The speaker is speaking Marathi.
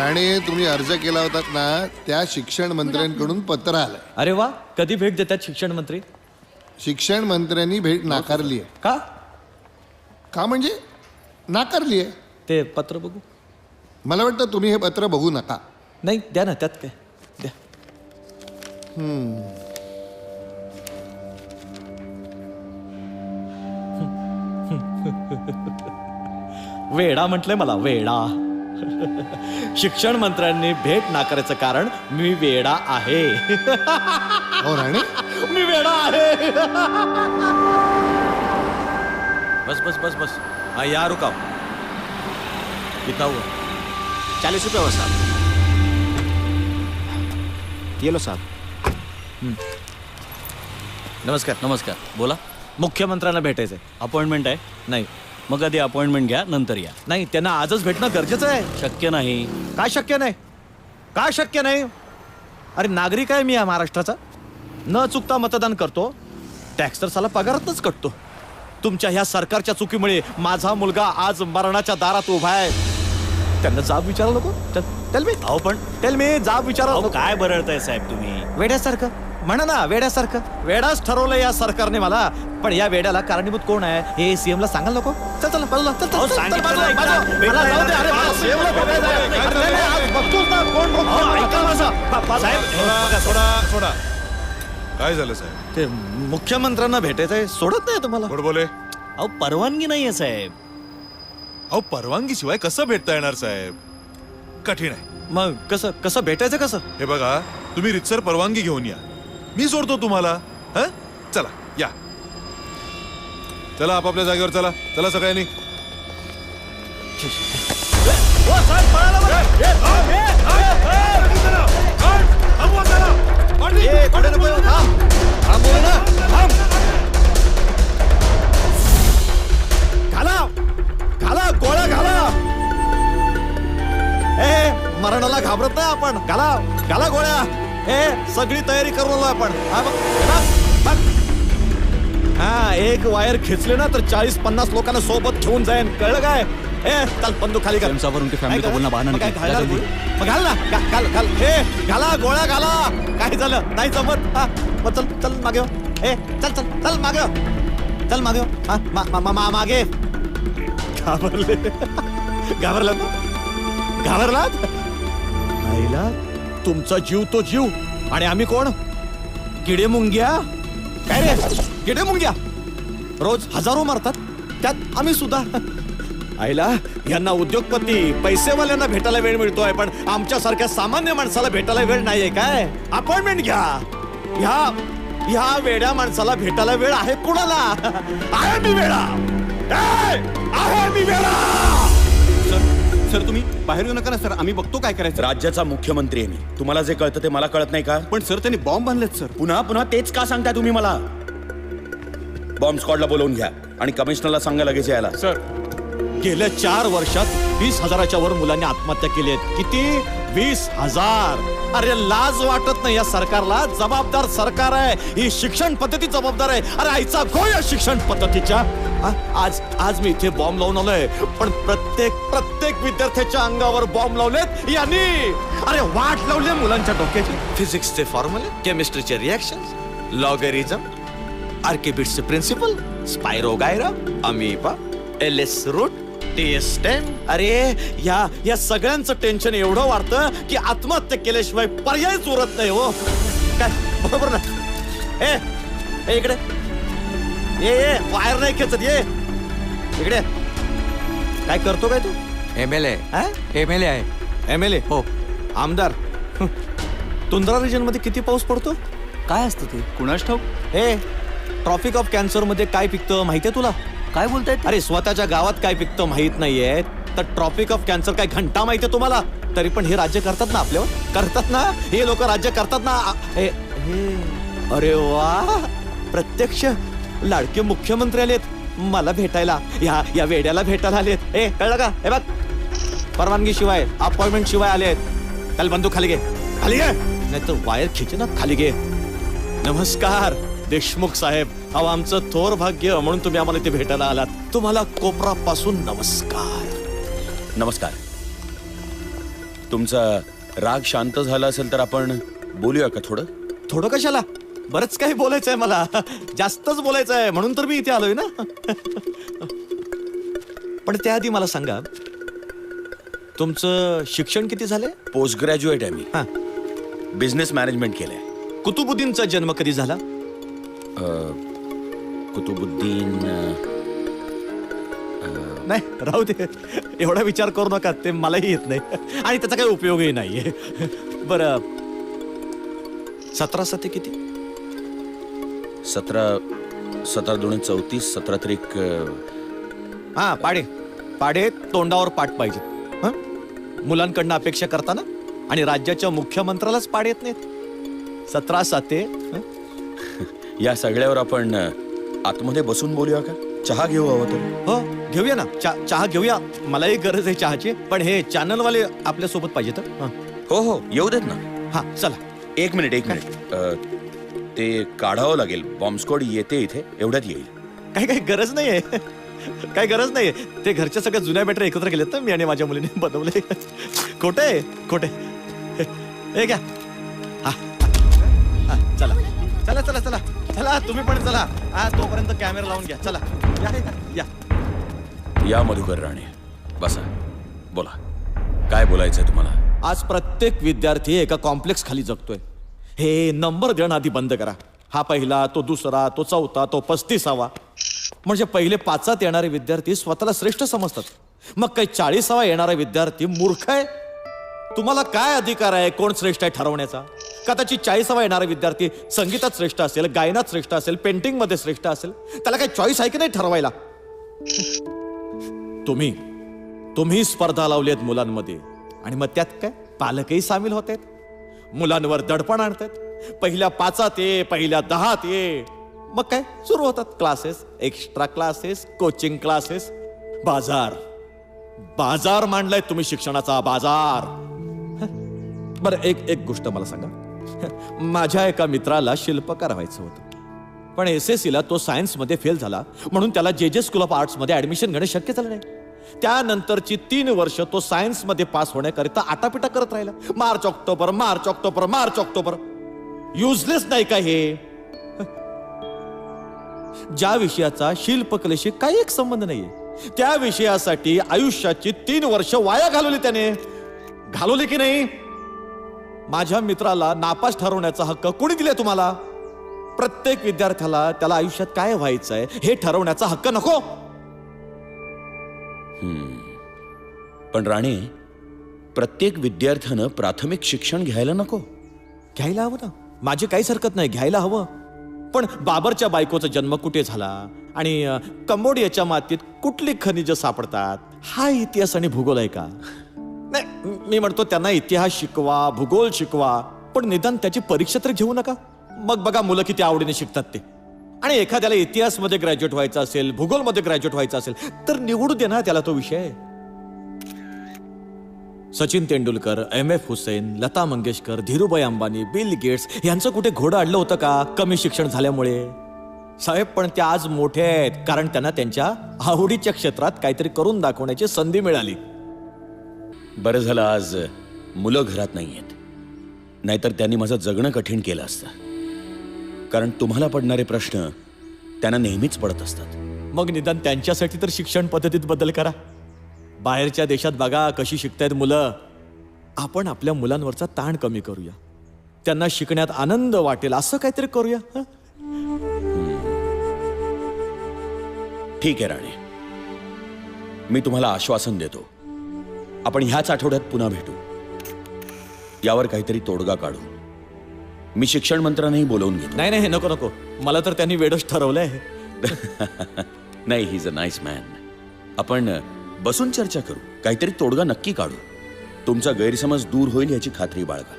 राणे, तुम्ही अर्ज केला होतात ना, त्या शिक्षण मंत्र्यांकडून पत्र आलंय. अरे वा, कधी भेट देतात शिक्षण मंत्री? शिक्षण मंत्र्यांनी भेट नाकारली आहे. का? का म्हणजे नाकारली आहे. ते पत्र बघू. मला वाटतं तुम्ही हे पत्र बघू नका. नाही, द्या ना, त्यात काय द्या. वेडा म्हटलंय मला, वेडा. शिक्षण मंत्र्यांनी भेट नाकारायचं कारण मी वेडा आहे. हो राणे, मी वेडा आहे. बस बस बस बस. हाँ यहाँ रुकाओ. कितना हुआ? 40 रुपये हुआ साहब. ये लो साहब. नमस्कार. नमस्कार. बोला. मुख्यमंत्र्यांना भेटायचंय. अपॉइंटमेंट आहे? नाही मग आधी अपॉइंटमेंट घ्या, नंतर या. नाही, त्यांना आजच भेटणं गरजेचं आहे. शक्य नाही. काय शक्य नाही? काय शक्य नाही? अरे नागरिक आहे मी या महाराष्ट्राचा. न चुकता मतदान करतो. टॅक्स तर साला पगारातच कटतो. तुमच्या ह्या सरकारच्या चुकीमुळे माझा मुलगा आज मरणाच्या दारात उभा आहे. त्यांना जाब विचारायला नको? Tell me. अहो पण टेल मी, जाब विचारायला अहो नको? काय बरळताय साहेब तुम्ही? वेड्यासारखं म्हणा ना, वेड्यासारखं. वेडाच ठरवलं या सरकारने मला. पण या वेड्याला कारणीभूत कोण आहे हे सीएम ला सांगायला नको? चल चल बाजूला, चल अहो, चल, चल सांगितलं बाजूला, एकदा. बाजूला. मला जाऊ दे. अरे मला CM ला बघायचं आहे. अरे नाही, नाही, आज बघतोच ना, कोण अहो, बघतो? ऐका माझं. साहेब बघा, सोडा सोडा. काय झालं साहेब? ते मुख्यमंत्र्यांना भेटायचंय, सोडत नाही तुम्हाला. कोण बोले? अहो परवानगी नाहीये साहेब. अहो परवानगी शिवाय कसं भेटता येणार साहेब? कठीण आहे. मग कसं कसं भेटायचं कसं? हे बघा, तुम्ही रितसर परवानगी घेऊन या, मी सोडतो तुम्हाला. हं? चला या. चला आपापल्या जागेवर चला. चला सगळ्यांनी. घाला घाला गोळ्या घाला. ए मरणाला घाबरत नाही आपण. घाला घाला गोळ्या. ए सगळी तयारी करून आलो आपण. हा बघ, बघ, बघ. हा एक वायर खेचले ना तर 40-50 लोकांना सोबत घेऊन जाईन. कळलं काय? ए चल बंदूक खाली कर. उनकी फैमिली को बोलना बहाना नहीं. घाल ना, घाल घाल. ए घाला गोळ्या घाला. काय झालं? नाही जमत. हा मग चल चल मागे हो. ए चल चल चल मागे हो. चल मागे हो. हा मागे. घाबरले घाबरला ना? घाबरलात? आईला तुमचा जीव तो जीव आणि आम्ही कोण? किडे मुंग्या. काय रे किडे मुंग्या? रोज हजारो मारतात, त्यात आम्ही सुद्धा. आईला यांना उद्योगपती पैसेवाल्यांना भेटायला वेळ मिळतोय, पण आमच्यासारख्या सामान्य माणसाला भेटायला वेळ नाहीये. काय अपॉइंटमेंट घ्या. ह्या वेड्या माणसाला भेटायला वेळ आहे कुणाला? आहे मी वेडा. आहे मी वेडा. सर तुम्ही बाहेर येऊ नका ना सर, आम्ही बघतो काय करायचं. राज्याचा मुख्यमंत्री आहे मी. तुम्हाला जे कळतं ते मला कळत नाही का? पण सर त्यांनी बॉम्ब बांधलेत सर. पुन्हा पुन्हा तेच का सांगता तुम्ही मला? बॉम्ब स्क्वॉडला बोलवून घ्या आणि कमिशनरला सांगा लगेच यायला. सर गेल्या 4 वर्षात 20,000च्या वर मुलांनी आत्महत्या केली आहेत. किती? 20,000. अरे लाज वाटत नाही या सरकारला? जबाबदार सरकार आहे. ही शिक्षण पद्धती जबाबदार आहे. अरे आईचा गो या शिक्षण पद्धतीच्या. आज मी इथे बॉम्ब लावून आलोय, पण प्रत्येक विद्यार्थ्याच्या अंगावर बॉम्ब लावलेत यांनी. अरे वाट लावले मुलांच्या डोक्याची. फिजिक्सचे फॉर्म्युले, केमिस्ट्रीचे रिएक्शन, लॉगरिझम, आर्किबिट्सचे principle, spirogyra, amoeba, LS root, TS10. अरे या सगळ्यांचं टेन्शन एवढं वाढतं की आत्महत्या केल्याशिवाय पर्यायच उरत नाही. हो काय बरोबर ना? ए इकडे ये वायर नाही खेचत. ये इकडे. काय करतो काय तू? MLA आहे. MLA? हो. आमदार? तुंद्रा रिजन मध्ये किती पाऊस पडतो? काय असतं ते कुणास ठाऊक. हे ट्रॉपिक ऑफ कॅन्सर मध्ये काय पिकतं माहितीये तुला? काय बोलताय? अरे स्वतःच्या गावात काय पिकतं माहित नाहीये तर ट्रॉपिक ऑफ कॅन्सर काय घंटा माहितीये तुम्हाला? तरी पण हे राज्य करतात ना आपल्यावर. करतात ना हे लोक, राज्य करतात ना. अरे वा, प्रत्यक्ष लाडके मुख्यमंत्री आलेत मला भेटायला. या वेड्याला भेटायला आलेत. ए कळलं का? हे बघ, परवानगी शिवाय, अपॉइंटमेंट शिवाय आलेत. काल बंदूक खाली घे. खाली घे नाही तर वायर खिचे ना. खाली घे. नमस्कार देशमुख साहेब. अहो आमचं थोर भाग्य म्हणून तुम्ही आम्हाला इथे भेटायला आलात. तुम्हाला कोपरापासून नमस्कार. नमस्कार. तुमचा राग शांत झाला असेल तर आपण बोलूया का थोडं? थोडं कशाला, बरंच काही बोलायचंय मला, जास्तच बोलायचंय, म्हणून तर मी इथे आलोय ना. पण त्याआधी मला सांगा, तुमचं शिक्षण किती झालंय? पोस्ट ग्रॅज्युएट आहे मी. हा. बिझनेस मॅनेजमेंट केलंय. कुतुबुद्दीनचा जन्म कधी झाला? कुतुबुद्दीन नाही, राहू दे, एवढा विचार करू नका, ते मलाही येत नाही आणि त्याचा काही उपयोगही नाहीये. बरं, 17 सते किती? 17 2 34, 17 3 हा, पाडे पाडे तोंडावर पाठ पाहिजे. हं? मुलांकडनं अपेक्षा करताना आणि राज्याच्या मुख्यमंत्र्यालाच पाड येत नाहीत. 17 साते. या सगळ्यावर आपण आतमध्ये बसून बोलूया का? चहा घेऊ हवं तर? हो, घेऊया ना, चहा घेऊया, मलाही गरज आहे चहाची. पण हे चॅनलवाले आपल्या सोबत पाहिजेत. हो हो, येऊ देत ना. हा, चला. एक मिनिट. ते काढावं लागेल. बॉम्ब स्क्वॉड येते इथे, एवढ्यात येईल. काही गरज नाहीये, काही गरज नाहीये. ते घरच्या सगळ्या जुन्या बॅटरी एकत्र केलेत ना, मी आणि माझ्या मुलीने बनवले. खोटे खोटे. हे घ्या. हा, चला चला चला चला चला, तुम्ही पण चला. हा, तोपर्यंत कॅमेरा लावून घ्या. चला, या. या मधुकर राणे, बसा, बोला, काय बोलायचंय तुम्हाला? आज प्रत्येक विद्यार्थी एका कॉम्प्लेक्स खाली जगतोय. हे नंबर देणं आधी बंद करा. हा पहिला, तो दुसरा, तो चौथा, तो 35वा. म्हणजे पहिले 5 येणारे विद्यार्थी स्वतःला श्रेष्ठ समजतात. मग काही 40वा येणारा विद्यार्थी मूर्ख आहे. तुम्हाला काय अधिकार आहे कोण श्रेष्ठ आहे ठरवण्याचा? कदाचित 40वा येणारा विद्यार्थी संगीतात श्रेष्ठ असेल, गायनात श्रेष्ठ असेल, पेंटिंग मध्ये श्रेष्ठ असेल. त्याला काही चॉईस आहे की नाही ठरवायला? तुम्ही स्पर्धा लावली आहेत मुलांमध्ये, आणि मग त्यात काय पालकही सामील होत आहेत. मुलांवर दडपण आणतात. पहिल्या 5 ये, पहिल्या 10 ये. मग काय सुरू होतात classes, extra classes, coaching classes. बाजार मांडलाय तुम्ही, शिक्षणाचा बाजार. बरं, एक गोष्ट मला सांगा. माझ्या एका मित्राला शिल्पकार व्हायचं होतं, पण SSC ला तो सायन्समध्ये फेल झाला, म्हणून त्याला JJ स्कूल ऑफ आर्ट्स मध्ये ऍडमिशन घेणं शक्य झालं नाही. त्यानंतरची 3 वर्ष तो सायन्स मध्ये पास होण्याकरिता आटापिटा करत राहिला. मार्च ऑक्टोबर. युजलेस नाही का हे? ज्या विषयाचा शिल्पकलेशी काही एक संबंध नाहीये, त्या विषयासाठी आयुष्याची 3 वर्ष वाया घालवली त्याने. घालवली की नाही? माझ्या मित्राला नापास ठरवण्याचा हक्क कोणी दिले तुम्हाला? प्रत्येक विद्यार्थ्याला त्याला आयुष्यात काय व्हायचंय हे ठरवण्याचा हक्क नको? पण राणे, प्रत्येक विद्यार्थ्यानं प्राथमिक शिक्षण घ्यायला नको? घ्यायला हवं ना, माझी काहीच हरकत नाही, घ्यायला हवं. पण बाबरच्या बायकोचा जन्म कुठे झाला आणि कंबोडियाच्या मातीत कुठली खनिजं सापडतात, हा इतिहास आणि भूगोल आहे का? नाही, मी म्हणतो त्यांना इतिहास शिकवा, भूगोल शिकवा, पण निदान त्याची परीक्षा तर घेऊ नका. मग बघा मुलं किती आवडीने शिकतात ते. आणि एखाद्याला इतिहासमध्ये ग्रॅज्युएट व्हायचं असेल, भूगोलमध्ये ग्रॅज्युएट व्हायचं असेल, तर निवडू दे ना त्याला तो विषय. Sachin Tendulkar, MF Hussain, Lata Mangeshkar, Dhirubhai Ambani, Bill Gates यांचं कुठे घोडं अडलं होतं का कमी शिक्षण झाल्यामुळे? साहेब, पण त्या आज मोठे आहेत कारण त्यांना त्यांच्या आवडीच्या क्षेत्रात काहीतरी करून दाखवण्याची संधी मिळाली. बरं झालं आज मुलं घरात नाहीयेत, नाहीतर त्यांनी माझं जगणं कठीण केलं असतं. कारण तुम्हाला पडणारे प्रश्न त्यांना नेहमीच पडत असतात. मग निदान त्यांच्यासाठी तर शिक्षण पद्धतीत बदल करा. बाहेरच्या देशात बघा कशी शिकतायत मुलं. आपण आपल्या मुलांवरचा ताण कमी करूया, त्यांना शिकण्यात आनंद वाटेल असं काहीतरी करूया. ठीक आहे राणे, मी तुम्हाला आश्वासन देतो, आपण ह्याच आठवड्यात पुन्हा भेटू, यावर काहीतरी तोडगा काढू. मी शिक्षण मंत्र्यांनाही बोलवून घेतो. नाही, नको, मला तर त्यांनी वेडच ठरवलंय. नाही, he is a nice man. आपण बसून चर्चा करू, काहीतरी तोडगा नक्की काढू. तुमचा गैरसमज दूर होईल याची खात्री बाळगा.